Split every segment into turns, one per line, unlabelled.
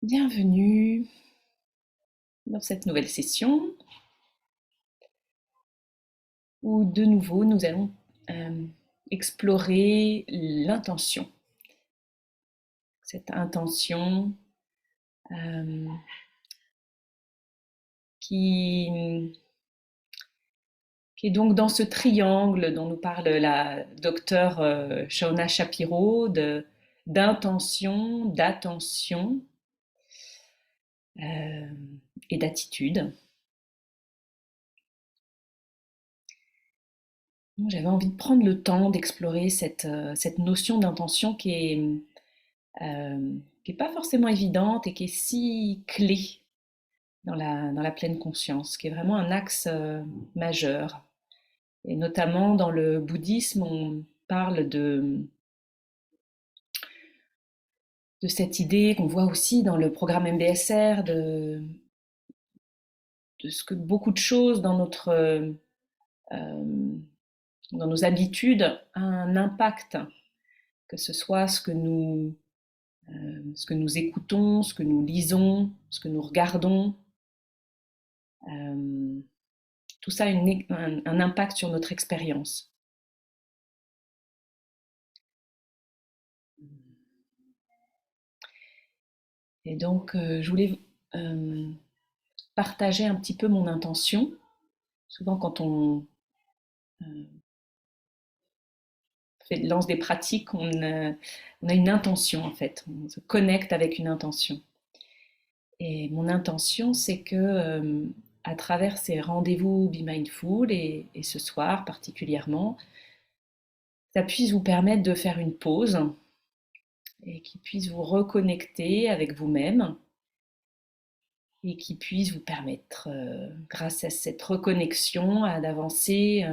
Bienvenue dans cette nouvelle session où de nouveau nous allons explorer l'intention. Cette intention qui est donc dans ce triangle dont nous parle la docteure Shauna Shapiro d'intention, d'attention et d'attitude. J'avais envie de prendre le temps d'explorer cette notion d'intention qui est pas forcément évidente et qui est si clé dans la pleine conscience, qui est vraiment un axe majeur. Et notamment dans le bouddhisme, on parle de cette idée qu'on voit aussi dans le programme MBSR de ce que beaucoup de choses dans nos habitudes a un impact, que ce soit ce que nous écoutons, ce que nous lisons, ce que nous regardons. Tout ça a un impact sur notre expérience. Et donc, je voulais partager un petit peu mon intention. Souvent, quand on lance des pratiques, on a une intention en fait. On se connecte avec une intention. Et mon intention, c'est que à travers ces rendez-vous Be Mindful et ce soir particulièrement, ça puisse vous permettre de faire une pause et qui puisse vous reconnecter avec vous-même et qui puisse vous permettre, grâce à cette reconnexion, d'avancer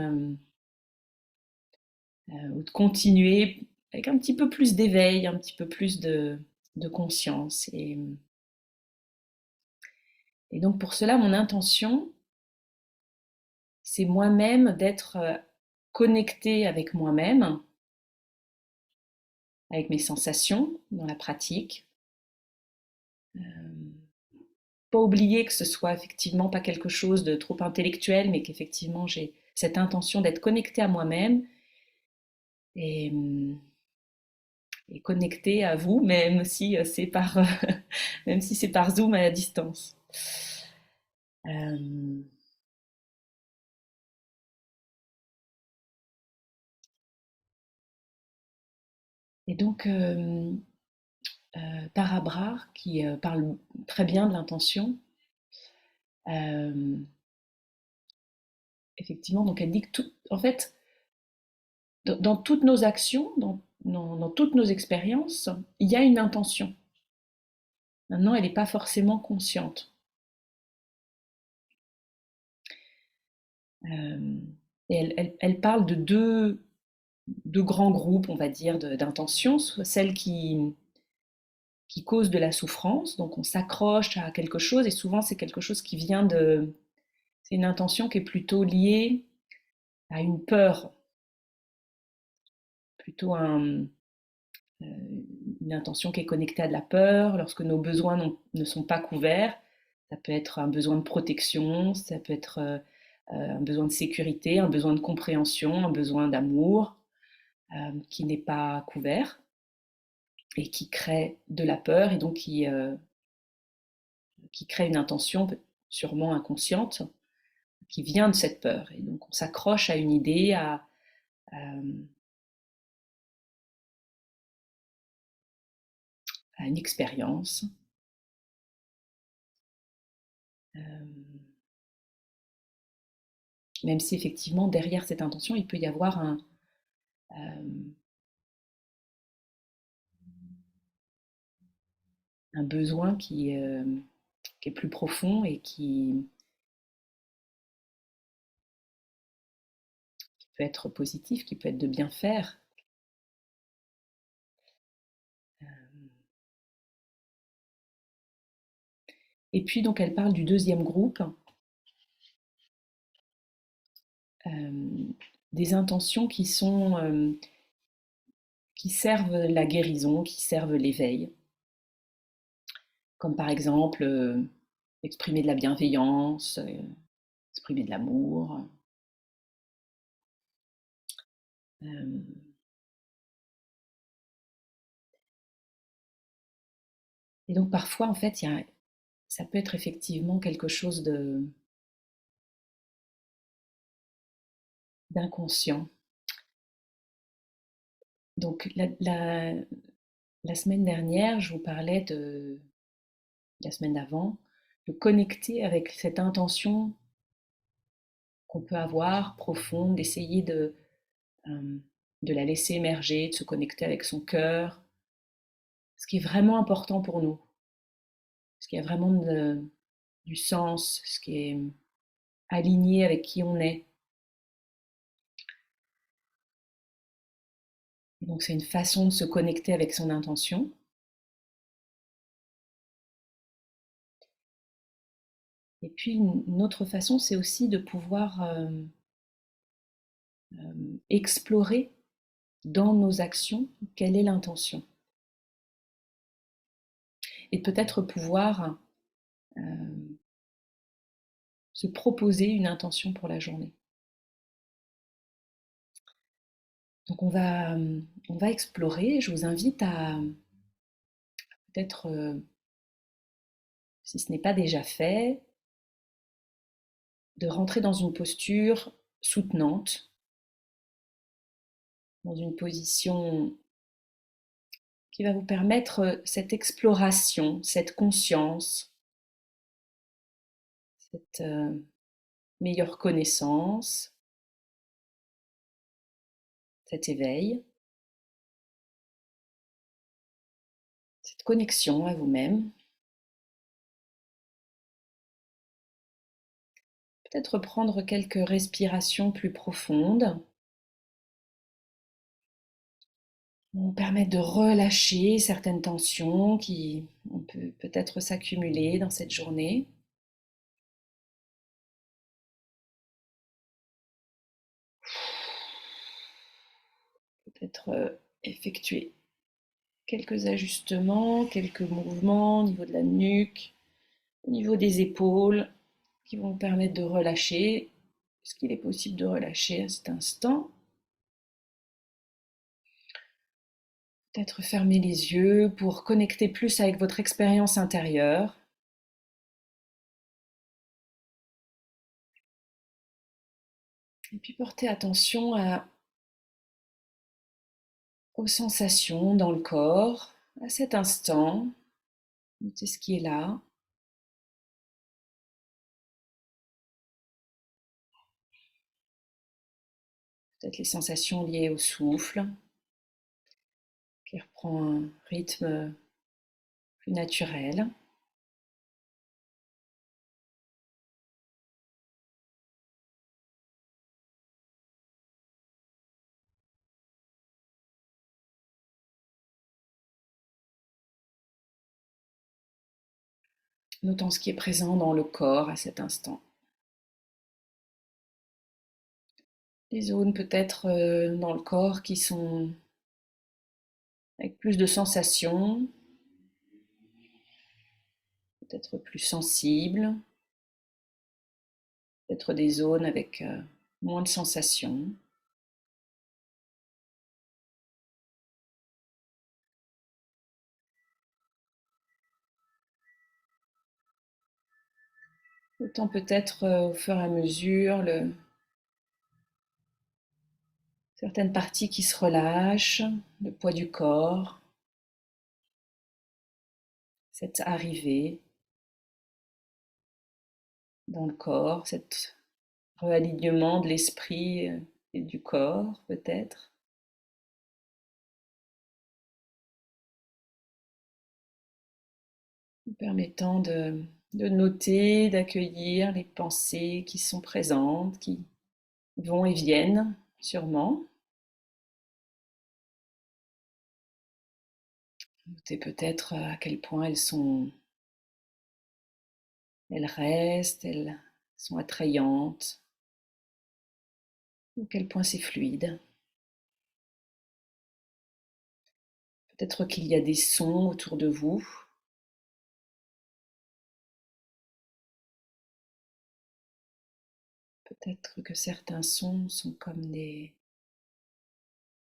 ou de continuer avec un petit peu plus d'éveil, un petit peu plus de conscience. Et donc pour cela, mon intention, c'est moi-même d'être connectée avec moi-même, avec mes sensations dans la pratique. Pas oublier que ce soit effectivement pas quelque chose de trop intellectuel, mais qu'effectivement j'ai cette intention d'être connectée à moi-même et, et connectée à vous, même si c'est par, même si c'est par Zoom à la distance. Euh, et donc, Tara Brach, qui parle très bien de l'intention, euh, effectivement, donc elle dit que tout, en fait, dans toutes nos actions, dans toutes nos expériences, il y a une intention. Maintenant, elle n'est pas forcément consciente. Et elle parle de deux grands groupes, on va dire, d'intentions, celles qui causent de la souffrance, donc on s'accroche à quelque chose, et souvent c'est quelque chose qui vient c'est une intention qui est plutôt liée à une peur, plutôt une intention qui est connectée à de la peur, lorsque nos besoins ne sont pas couverts. Ça peut être un besoin de protection, ça peut être un besoin de sécurité, un besoin de compréhension, un besoin d'amour qui n'est pas couvert et qui crée de la peur et donc qui crée une intention sûrement inconsciente qui vient de cette peur. Et donc on s'accroche à une idée, à une expérience. Même si effectivement derrière cette intention, il peut y avoir un besoin qui est plus profond et qui peut être positif, qui peut être de bien faire. Et puis donc elle parle du deuxième groupe, des intentions qui servent la guérison, qui servent l'éveil. comme par exemple exprimer de la bienveillance, exprimer de l'amour. Euh, et donc parfois, en fait, ça peut être effectivement quelque chose d'inconscient. Donc la semaine dernière, je vous parlais la semaine d'avant, de connecter avec cette intention qu'on peut avoir profonde, d'essayer de la laisser émerger, de se connecter avec son cœur, ce qui est vraiment important pour nous, ce qui a vraiment du sens, ce qui est aligné avec qui on est. Et donc c'est une façon de se connecter avec son intention. Et puis une autre façon, c'est aussi de pouvoir explorer dans nos actions quelle est l'intention. Et peut-être pouvoir se proposer une intention pour la journée. Donc on va explorer. Je vous invite à peut-être, si ce n'est pas déjà fait, de rentrer dans une posture soutenante, dans une position qui va vous permettre cette exploration, cette conscience, cette meilleure connaissance, cet éveil, cette connexion à vous-même. Peut-être prendre quelques respirations plus profondes vont permettre de relâcher certaines tensions qui ont peut-être s'accumuler dans cette journée. Peut-être effectuer quelques ajustements, quelques mouvements au niveau de la nuque, au niveau des épaules, qui vont vous permettre de relâcher ce qu'il est possible de relâcher à cet instant. Peut-être fermer les yeux pour connecter plus avec votre expérience intérieure. Et puis porter attention aux sensations dans le corps, à cet instant. Notez ce qui est là. Peut-être les sensations liées au souffle, qui reprend un rythme plus naturel. Notant ce qui est présent dans le corps à cet instant. Des zones peut-être dans le corps qui sont avec plus de sensations, peut-être plus sensibles, peut-être des zones avec moins de sensations. Autant peut-être au fur et à mesure certaines parties qui se relâchent, le poids du corps, cette arrivée dans le corps, cet réalignement de l'esprit et du corps peut-être. Permettant de noter, d'accueillir les pensées qui sont présentes, qui vont et viennent sûrement. Notez peut-être à quel point elles restent, elles sont attrayantes, ou à quel point c'est fluide. Peut-être qu'il y a des sons autour de vous Peut-être que certains sons sont comme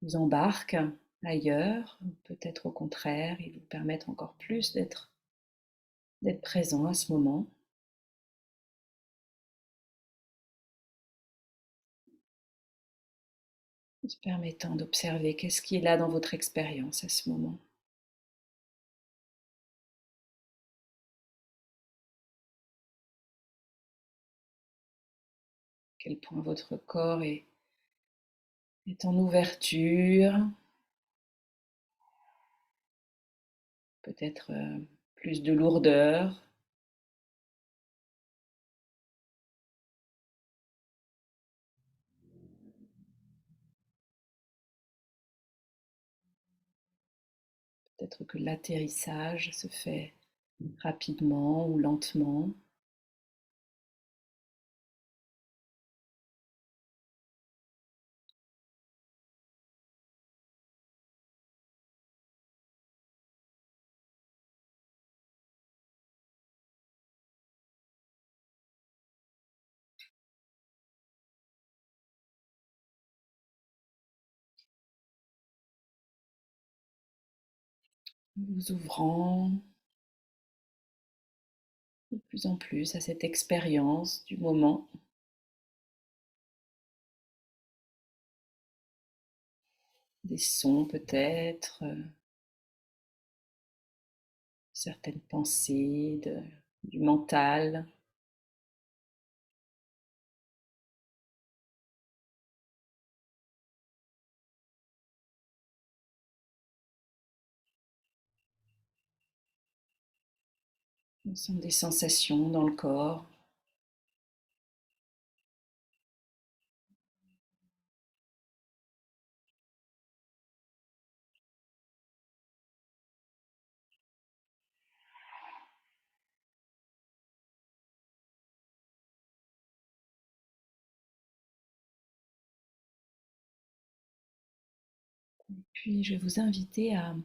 vous embarquent ailleurs, peut-être au contraire, ils vous permettent encore plus d'être présent à ce moment, se permettant d'observer qu'est-ce qui est là dans votre expérience à ce moment. À quel point votre corps est en ouverture, peut-être plus de lourdeur. Peut-être que l'atterrissage se fait rapidement ou lentement. Vous ouvrant de plus en plus à cette expérience du moment. Des sons peut-être, certaines pensées, du mental. Ce sont des sensations dans le corps. Puis je vais vous inviter à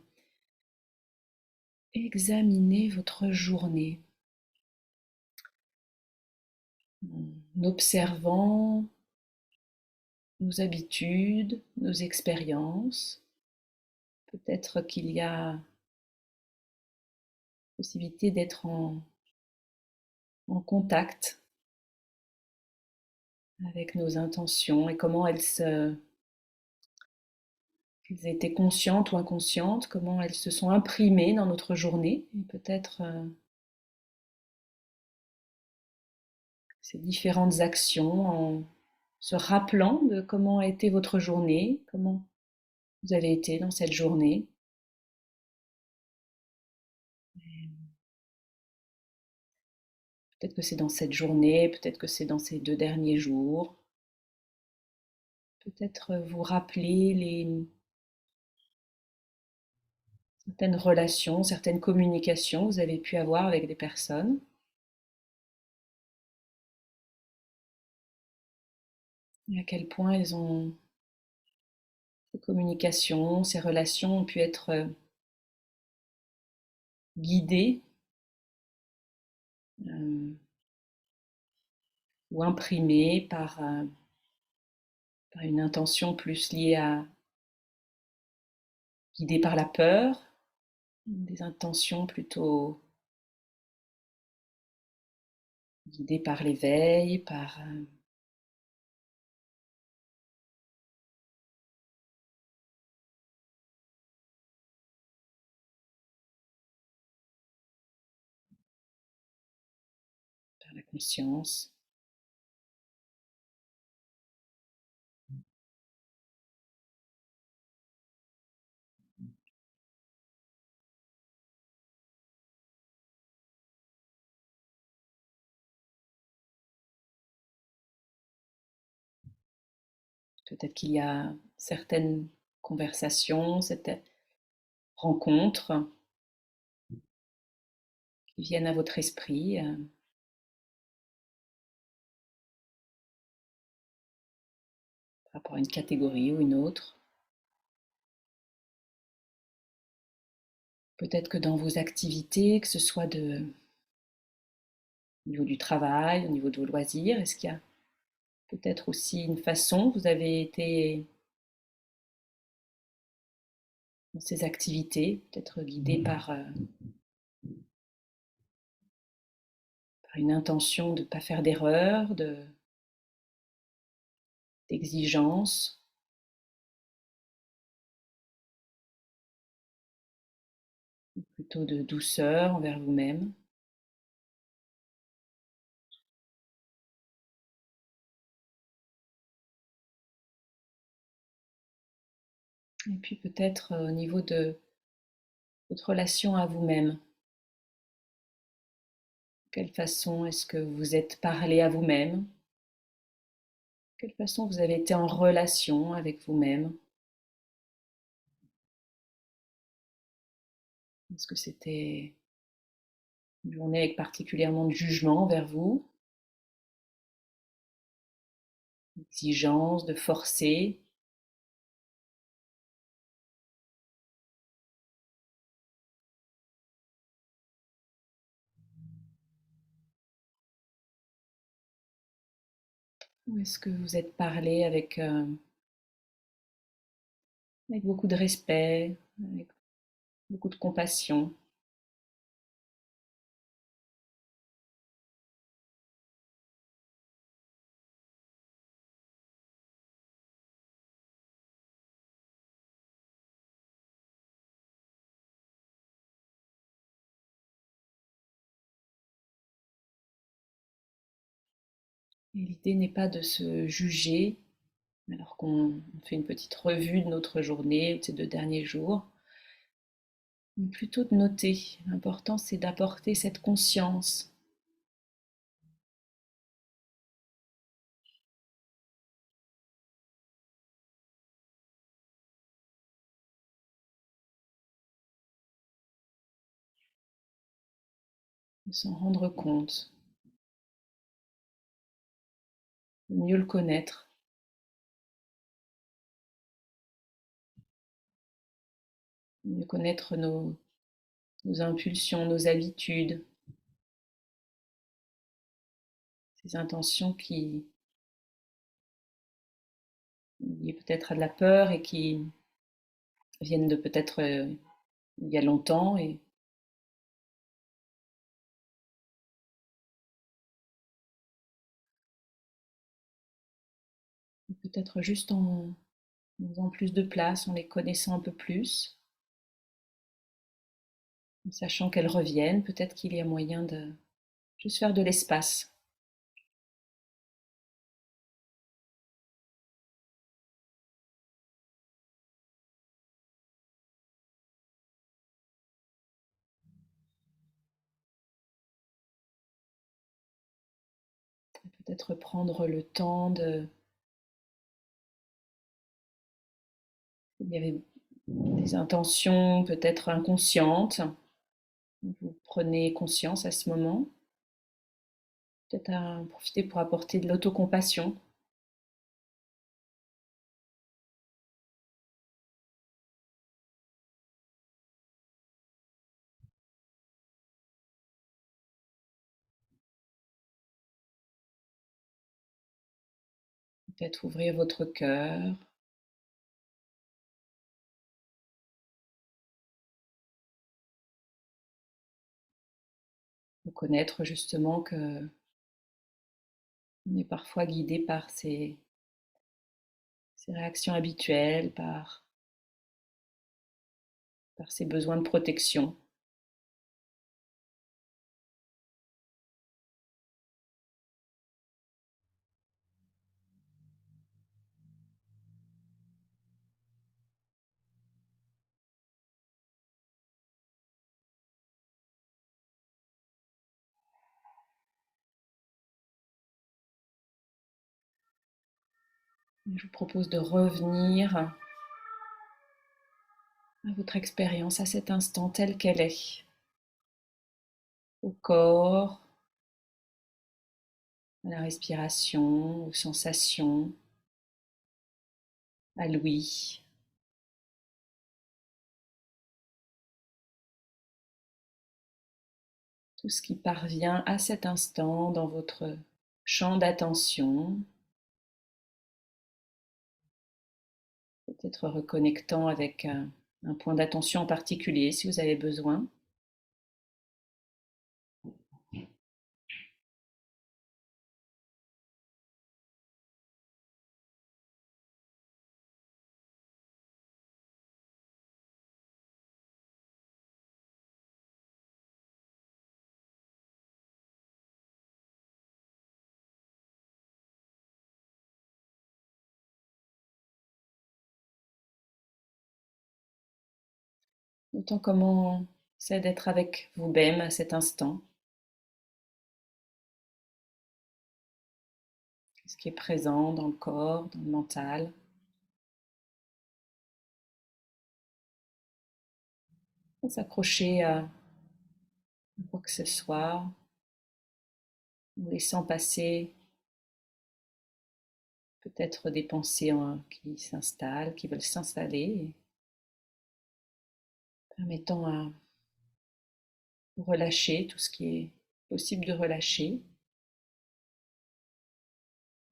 examiner votre journée en observant nos habitudes, nos expériences. Peut-être qu'il y a possibilité d'être en contact avec nos intentions et comment elles étaient conscientes ou inconscientes, comment elles se sont imprimées dans notre journée. Et peut-être ces différentes actions en se rappelant de comment a été votre journée, comment vous avez été dans cette journée. Peut-être que c'est dans cette journée, peut-être que c'est dans ces 2 derniers jours. Peut-être vous rappeler certaines relations, certaines communications que vous avez pu avoir avec des personnes et à quel point ces communications, ces relations ont pu être guidées euh, ou imprimées par une intention plus liée guidée par la peur, des intentions plutôt guidées par l'éveil, par la conscience. Peut-être qu'il y a certaines conversations, certaines rencontres qui viennent à votre esprit par rapport à une catégorie ou une autre. Peut-être que dans vos activités, que ce soit au niveau du travail, au niveau de vos loisirs, est-ce qu'il y a peut-être aussi une façon, vous avez été dans ces activités, peut-être guidé par une intention de ne pas faire d'erreur, d'exigence, plutôt de douceur envers vous-même. Et puis peut-être au niveau de votre relation à vous-même. De quelle façon est-ce que vous êtes parlé à vous-même? De quelle façon vous avez été en relation avec vous-même? Est-ce que c'était une journée avec particulièrement de jugement envers vous, d'exigence, de forcer? Ou est-ce que vous êtes parlé avec beaucoup de respect, avec beaucoup de compassion? Et l'idée n'est pas de se juger alors qu'on fait une petite revue de notre journée, de ces 2 derniers jours, mais plutôt de noter. L'important, c'est d'apporter cette conscience, de s'en rendre compte, de mieux le connaître, de mieux connaître nos impulsions, nos habitudes, ces intentions qui liées peut-être à de la peur et qui viennent de peut-être il y a longtemps et peut-être juste en faisant plus de place, en les connaissant un peu plus, en sachant qu'elles reviennent, peut-être qu'il y a moyen de juste faire de l'espace, peut-être prendre le temps de... Il y avait des intentions peut-être inconscientes, vous prenez conscience à ce moment, peut-être à en profiter pour apporter de l'autocompassion, peut-être ouvrir votre cœur, reconnaître justement que on est parfois guidé par ces réactions habituelles, par ces besoins de protection. Je vous propose de revenir à votre expérience, à cet instant tel qu'elle est, au corps, à la respiration, aux sensations, à l'ouïe. Tout ce qui parvient à cet instant dans votre champ d'attention, peut-être reconnectant avec un point d'attention en particulier si vous avez besoin. Autant comment c'est d'être avec vous-même à cet instant, ce qui est présent dans le corps, dans le mental. Sans s'accrocher à quoi que ce soit, en laissant passer peut-être des pensées qui s'installent, qui veulent s'installer, permettant à relâcher tout ce qui est possible de relâcher,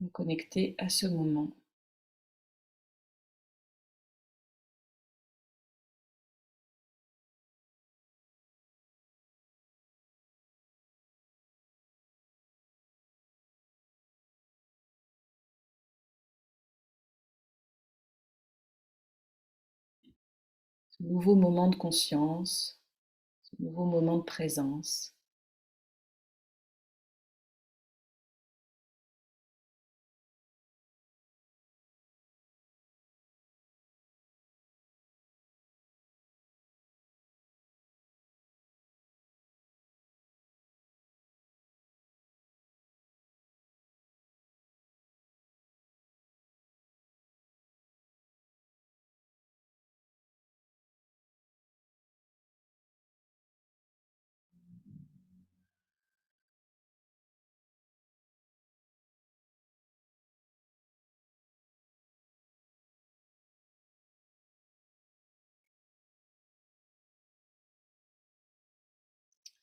me connecter à ce moment. Ce nouveau moment de conscience, ce nouveau moment de présence.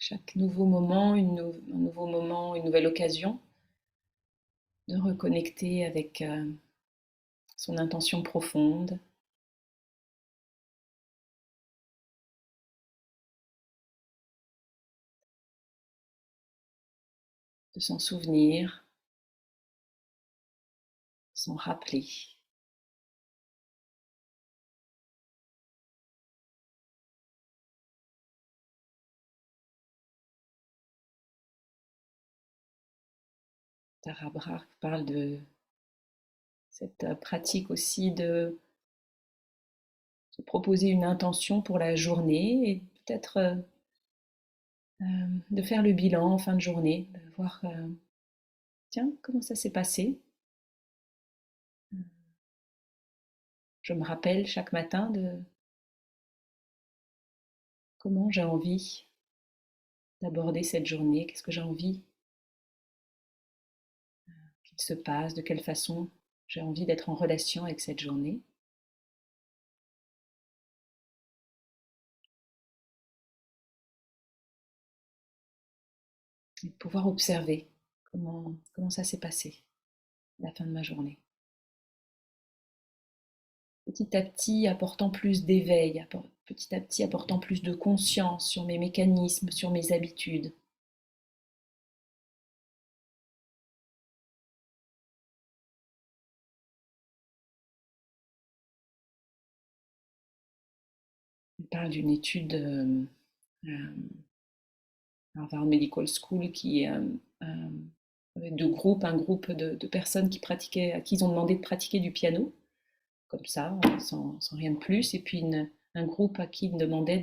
Chaque nouveau moment, un nouveau moment, une nouvelle occasion de reconnecter avec son intention profonde, de s'en souvenir, s'en rappeler. Tara Brach parle de cette pratique aussi de se proposer une intention pour la journée et peut-être de faire le bilan en fin de journée, de voir, tiens, comment ça s'est passé. Je me rappelle chaque matin de comment j'ai envie d'aborder cette journée, qu'est-ce que j'ai envie qu'il se passe, de quelle façon j'ai envie d'être en relation avec cette journée. Et de pouvoir observer comment ça s'est passé à la fin de ma journée. Petit à petit apportant plus d'éveil, petit à petit apportant plus de conscience sur mes mécanismes, sur mes habitudes. On parle d'une étude Harvard Medical School un groupe de personnes qui pratiquaient, à qui ils ont demandé de pratiquer du piano, comme ça, sans rien de plus, et puis un groupe à qui ils demandaient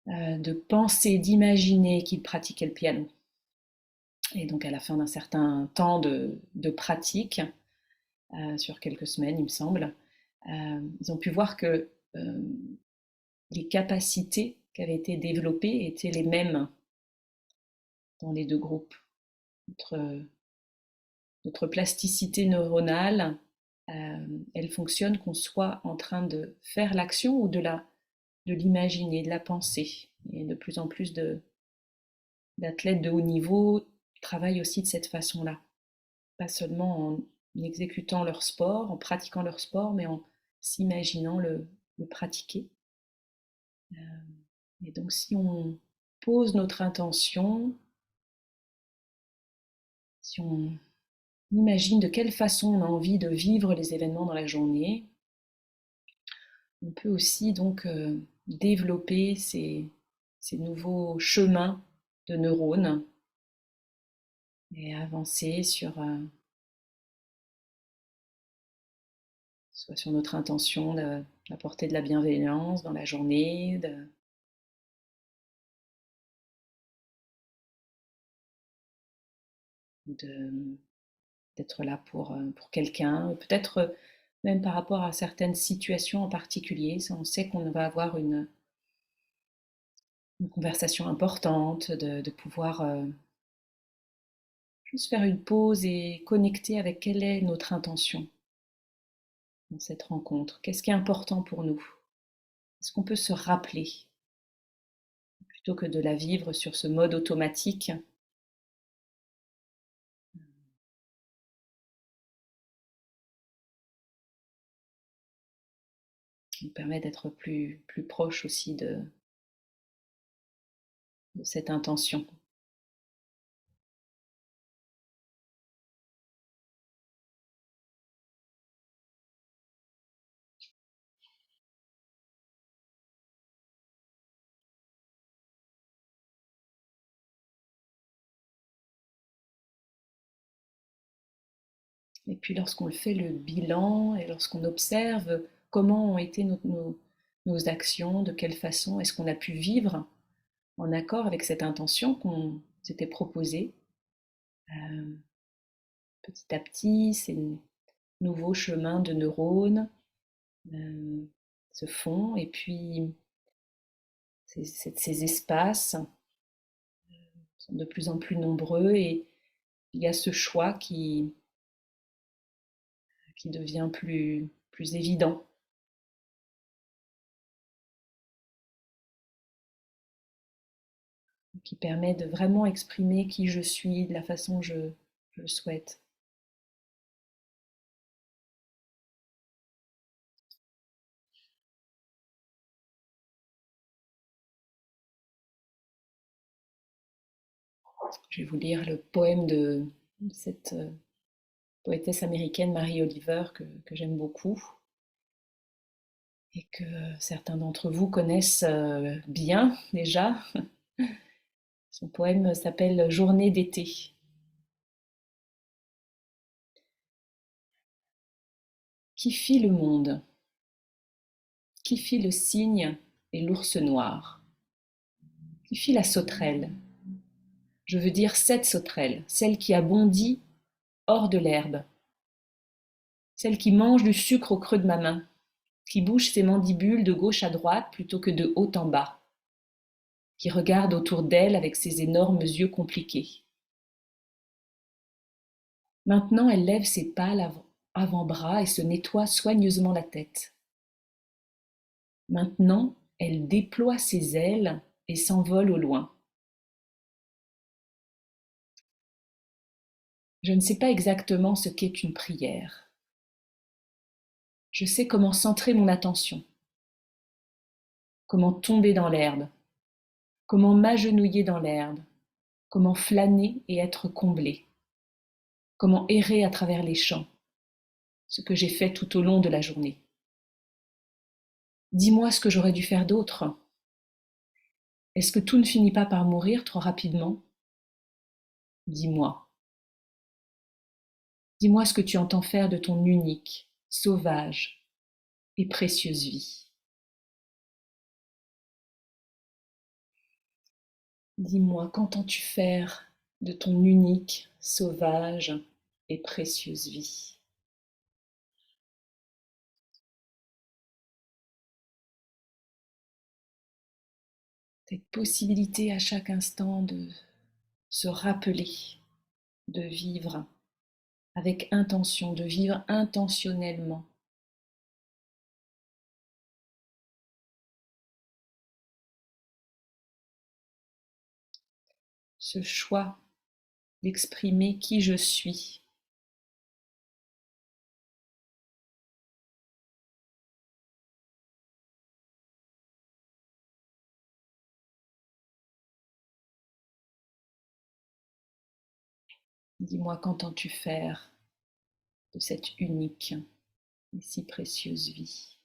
de penser, d'imaginer qu'ils pratiquaient le piano. Et donc à la fin d'un certain temps de pratique, sur quelques semaines il me semble, ils ont pu voir que les capacités qui avaient été développées étaient les mêmes dans les deux groupes. Notre plasticité neuronale, elle fonctionne qu'on soit en train de faire l'action ou de l'imaginer, de la penser. Et de plus en plus d'athlètes de haut niveau travaillent aussi de cette façon-là. Pas seulement en exécutant leur sport, en pratiquant leur sport, mais en s'imaginant le pratiquer. Et donc si on pose notre intention, si on imagine de quelle façon on a envie de vivre les événements dans la journée, on peut aussi donc développer ces nouveaux chemins de neurones et avancer sur soit sur notre intention d'apporter de la bienveillance dans la journée, de- d'être là pour quelqu'un, peut-être même par rapport à certaines situations en particulier, si on sait qu'on va avoir une conversation importante, de pouvoir juste faire une pause et connecter avec quelle est notre intention dans cette rencontre. Qu'est-ce qui est important pour nous? Est-ce qu'on peut se rappeler plutôt que de la vivre sur ce mode automatique qui nous permet d'être plus proche aussi de cette intention. Et puis lorsqu'on le fait le bilan et lorsqu'on observe comment ont été nos actions, de quelle façon est-ce qu'on a pu vivre en accord avec cette intention qu'on s'était proposée, euh, petit à petit, ces nouveaux chemins de neurones euh, se font et puis ces espaces sont de plus en plus nombreux et il y a ce choix qui devient plus évident, qui permet de vraiment exprimer qui je suis de la façon que je le souhaite. Je vais vous lire le poème de cette poétesse américaine Mary Oliver que j'aime beaucoup et que certains d'entre vous connaissent bien déjà. Son poème s'appelle Journée d'été. Qui fit le monde? Qui fit le cygne et l'ours noir? Qui fit la sauterelle? Je veux dire cette sauterelle, celle qui a bondi hors de l'herbe, celle qui mange du sucre au creux de ma main, qui bouge ses mandibules de gauche à droite plutôt que de haut en bas, qui regarde autour d'elle avec ses énormes yeux compliqués. Maintenant, elle lève ses pâles avant-bras et se nettoie soigneusement la tête. Maintenant, elle déploie ses ailes et s'envole au loin. Je ne sais pas exactement ce qu'est une prière. Je sais comment centrer mon attention, comment tomber dans l'herbe, comment m'agenouiller dans l'herbe, comment flâner et être comblé, comment errer à travers les champs, ce que j'ai fait tout au long de la journée. Dis-moi ce que j'aurais dû faire d'autre. Est-ce que tout ne finit pas par mourir trop rapidement? Dis-moi. Dis-moi ce que tu entends faire de ton unique, sauvage et précieuse vie. Dis-moi, qu'entends-tu faire de ton unique, sauvage et précieuse vie? Cette possibilité à chaque instant de se rappeler, de vivre avec intention, de vivre intentionnellement. Ce choix d'exprimer qui je suis Dis-moi, qu'entends-tu faire de cette unique et si précieuse vie?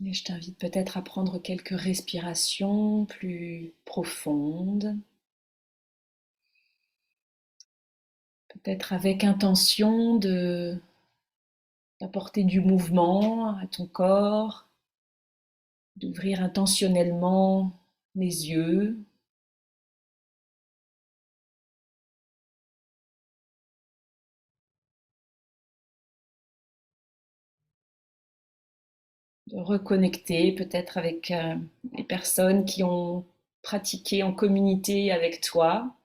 Et je t'invite peut-être à prendre quelques respirations plus profondes, peut-être avec intention de d'apporter du mouvement à ton corps, d'ouvrir intentionnellement les yeux, de reconnecter peut-être avec les personnes qui ont pratiqué en communauté avec toi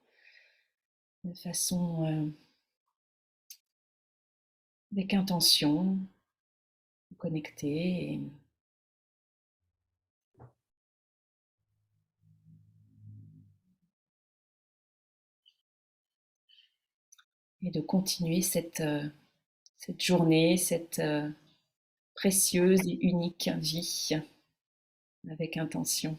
de façon avec intention, connecter et de continuer cette journée, cette précieuse et unique vie avec intention.